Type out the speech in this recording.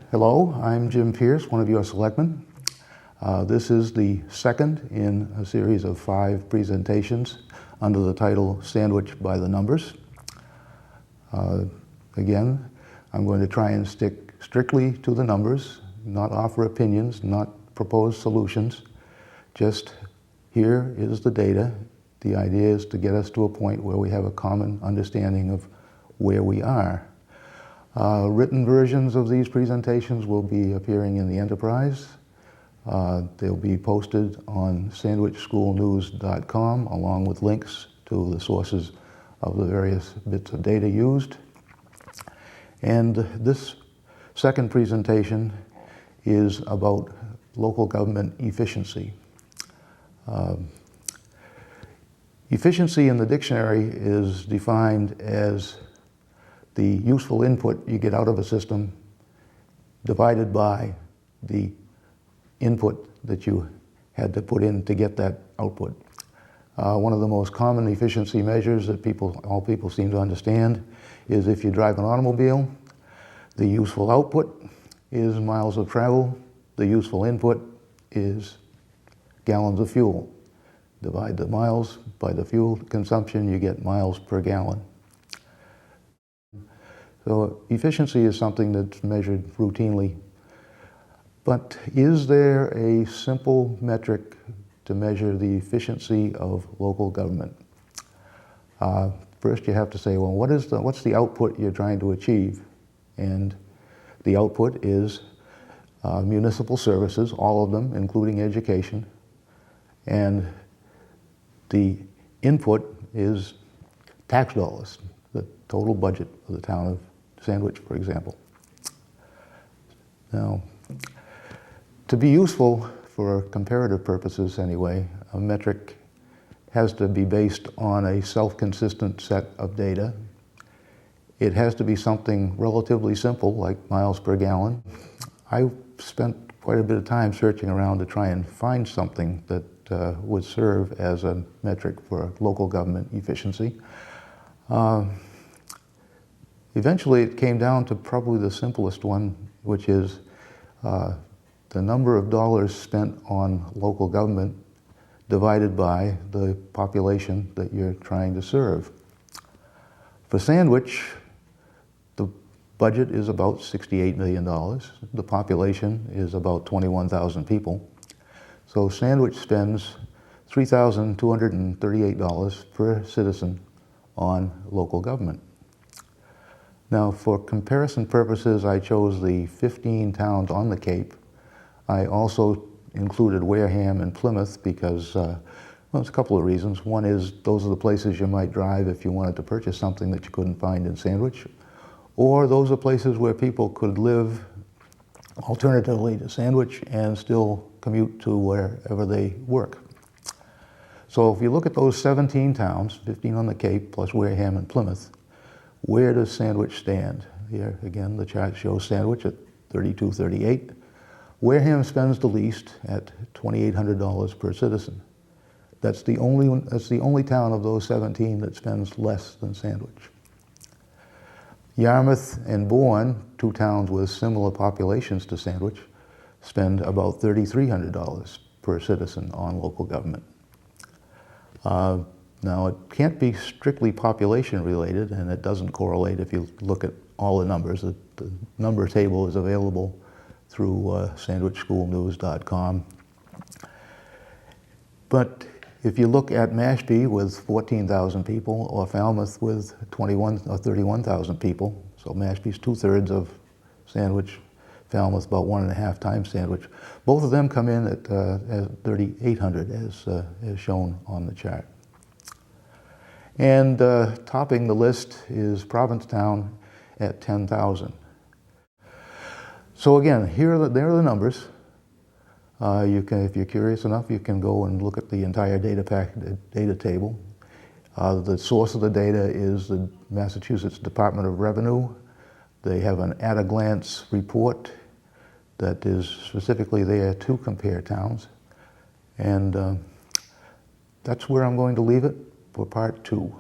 Hello, I'm Jim Pierce, one of your selectmen. This is the second in a series of 5 presentations under the title Sandwich by the Numbers. Again, I'm going to try and stick strictly to the numbers, not offer opinions, not propose solutions. Just here is the data. The idea is to get us to a point where we have a common understanding of where we are. Written versions of these presentations will be appearing in the Enterprise. They'll be posted on sandwichschoolnews.com along with links to the sources of the various bits of data used. And this second presentation is about local government efficiency. Efficiency in the dictionary is defined as the useful input you get out of a system divided by the input that you had to put in to get that output. One of the most common efficiency measures that all people seem to understand is if you drive an automobile, the useful output is miles of travel, the useful input is gallons of fuel. Divide the miles by the fuel consumption, you get miles per gallon. So efficiency is something that's measured routinely. But is there a simple metric to measure the efficiency of local government? First you have to say, well, what's the output you're trying to achieve? And the output is municipal services, all of them, including education. And the input is tax dollars, the total budget of the town of Sandwich, for example. Now, to be useful for comparative purposes anyway, a metric has to be based on a self-consistent set of data. It has to be something relatively simple, like miles per gallon. I spent quite a bit of time searching around to try and find something that would serve as a metric for local government efficiency. Eventually it came down to probably the simplest one, which is the number of dollars spent on local government divided by the population that you're trying to serve. For Sandwich, the budget is about $68 million. The population is about 21,000 people. So Sandwich spends $3,238 per citizen on local government. Now, for comparison purposes, I chose the 15 towns on the Cape. I also included Wareham and Plymouth because, well, there's a couple of reasons. One is those are the places you might drive if you wanted to purchase something that you couldn't find in Sandwich. Or those are places where people could live alternatively to Sandwich and still commute to wherever they work. So if you look at those 17 towns, 15 on the Cape plus Wareham and Plymouth, where does Sandwich stand? Here again, the chart shows Sandwich at $32.38. Wareham spends the least at $2,800 per citizen. That's the only town of those 17 that spends less than Sandwich. Yarmouth and Bourne, 2 towns with similar populations to Sandwich, spend about $3,300 per citizen on local government. Now, it can't be strictly population related, and it doesn't correlate if you look at all the numbers. The number table is available through sandwichschoolnews.com. But if you look at Mashpee with 14,000 people, or Falmouth with 21 or 31,000 people, so Mashpee's 2/3 of Sandwich, Falmouth about 1.5 times Sandwich. Both of them come in at $3,800 as shown on the chart. And topping the list is Provincetown at 10,000. So again, there are the numbers. If you're curious enough, you can go and look at the entire data table. The source of the data is the Massachusetts Department of Revenue. They have an at-a-glance report that is specifically there to compare towns. And that's where I'm going to leave it for part 2.